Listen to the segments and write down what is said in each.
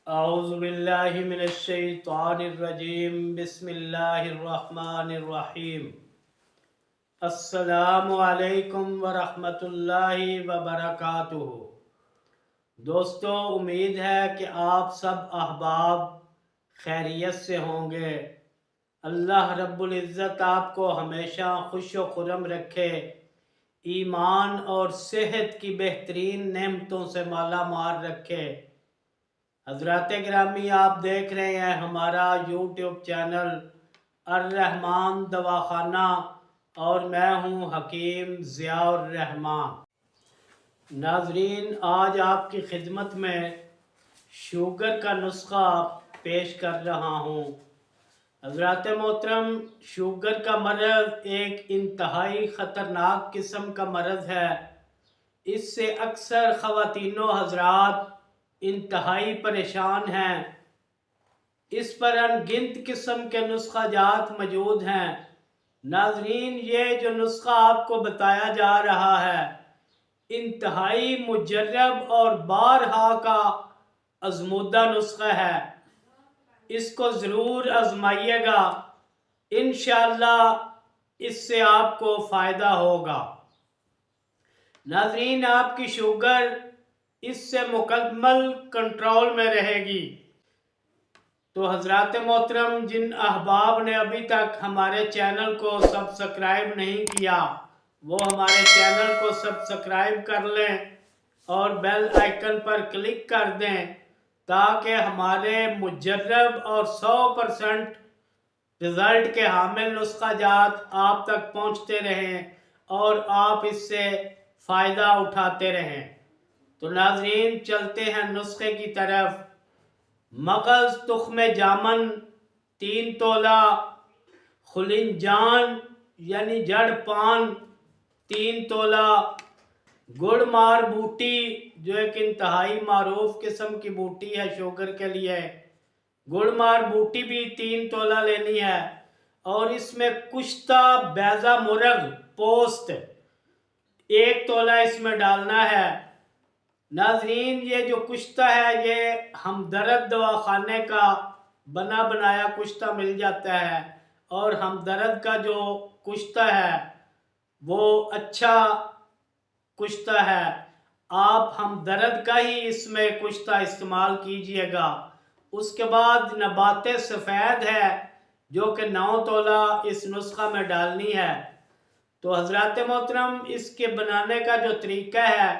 اعوذ باللہ من الشیطان الرجیم بسم اللہ الرحمن الرحیم السلام علیکم ورحمۃ اللہ وبرکاتہ۔ دوستو، امید ہے کہ آپ سب احباب خیریت سے ہوں گے۔ اللہ رب العزت آپ کو ہمیشہ خوش و خرم رکھے، ایمان اور صحت کی بہترین نعمتوں سے مالا مال رکھے۔ حضرات گرامی، آپ دیکھ رہے ہیں ہمارا یوٹیوب چینل الرحمان دواخانہ اور میں ہوں حکیم ضیاء الرحمان۔ ناظرین، آج آپ کی خدمت میں شوگر کا نسخہ پیش کر رہا ہوں۔ حضرات محترم، شوگر کا مرض ایک انتہائی خطرناک قسم کا مرض ہے۔ اس سے اکثر خواتین و حضرات انتہائی پریشان ہیں۔ اس پر ان گنت قسم کے نسخہ جات موجود ہیں۔ ناظرین، یہ جو نسخہ آپ کو بتایا جا رہا ہے انتہائی مجرب اور بارہا کا آزمودہ نسخہ ہے۔ اس کو ضرور آزمائیے گا، انشاءاللہ اس سے آپ کو فائدہ ہوگا۔ ناظرین، آپ کی شوگر اس سے مکمل کنٹرول میں رہے گی۔ تو حضرات محترم، جن احباب نے ابھی تک ہمارے چینل کو سبسکرائب نہیں کیا وہ ہمارے چینل کو سبسکرائب کر لیں اور بیل آئیکن پر کلک کر دیں تاکہ ہمارے مجرب اور 100% رزلٹ کے حامل نسخہ جات آپ تک پہنچتے رہیں اور آپ اس سے فائدہ اٹھاتے رہیں۔ تو ناظرین، چلتے ہیں نسخے کی طرف۔ مغز تخم جامن 3 تولہ، خلنجان یعنی جڑ پان 3 تولہ، گڑ مار بوٹی جو ایک انتہائی معروف قسم کی بوٹی ہے شوگر کے لیے، گڑ مار بوٹی بھی 3 تولہ لینی ہے، اور اس میں کشتہ بیضہ مرغ پوست 1 تولہ اس میں ڈالنا ہے۔ ناظرین، یہ جو کشتہ ہے یہ ہمدرد دواخانے کا بنا بنایا کشتہ مل جاتا ہے، اور ہمدرد کا جو کشتہ ہے وہ اچھا کشتہ ہے۔ آپ ہمدرد کا ہی اس میں کشتہ استعمال کیجئے گا۔ اس کے بعد نبات سفید ہے جو کہ 9 تولہ اس نسخہ میں ڈالنی ہے۔ تو حضرات محترم، اس کے بنانے کا جو طریقہ ہے،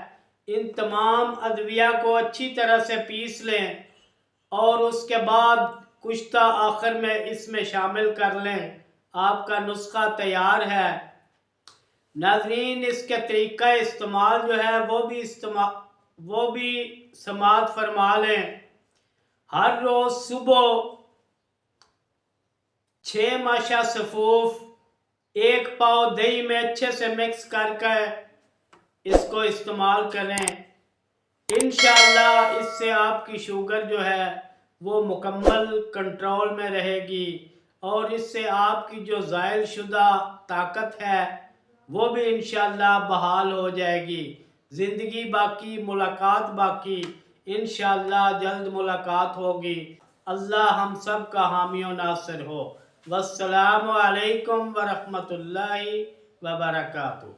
ان تمام ادویہ کو اچھی طرح سے پیس لیں اور اس کے بعد کشتہ آخر میں اس میں شامل کر لیں، آپ کا نسخہ تیار ہے۔ ناظرین، اس کے طریقہ استعمال جو ہے وہ بھی سماعت فرما لیں۔ ہر روز صبح 6 ماشا سفوف 1 پاؤ دہی میں اچھے سے مکس کر کے اس کو استعمال کریں۔ انشاءاللہ اس سے آپ کی شوگر جو ہے وہ مکمل کنٹرول میں رہے گی، اور اس سے آپ کی جو زائل شدہ طاقت ہے وہ بھی انشاءاللہ بحال ہو جائے گی۔ زندگی باقی، ملاقات باقی، انشاءاللہ جلد ملاقات ہوگی۔ اللہ ہم سب کا حامی و ناصر ہو۔ والسلام علیکم ورحمۃ اللہ وبرکاتہ۔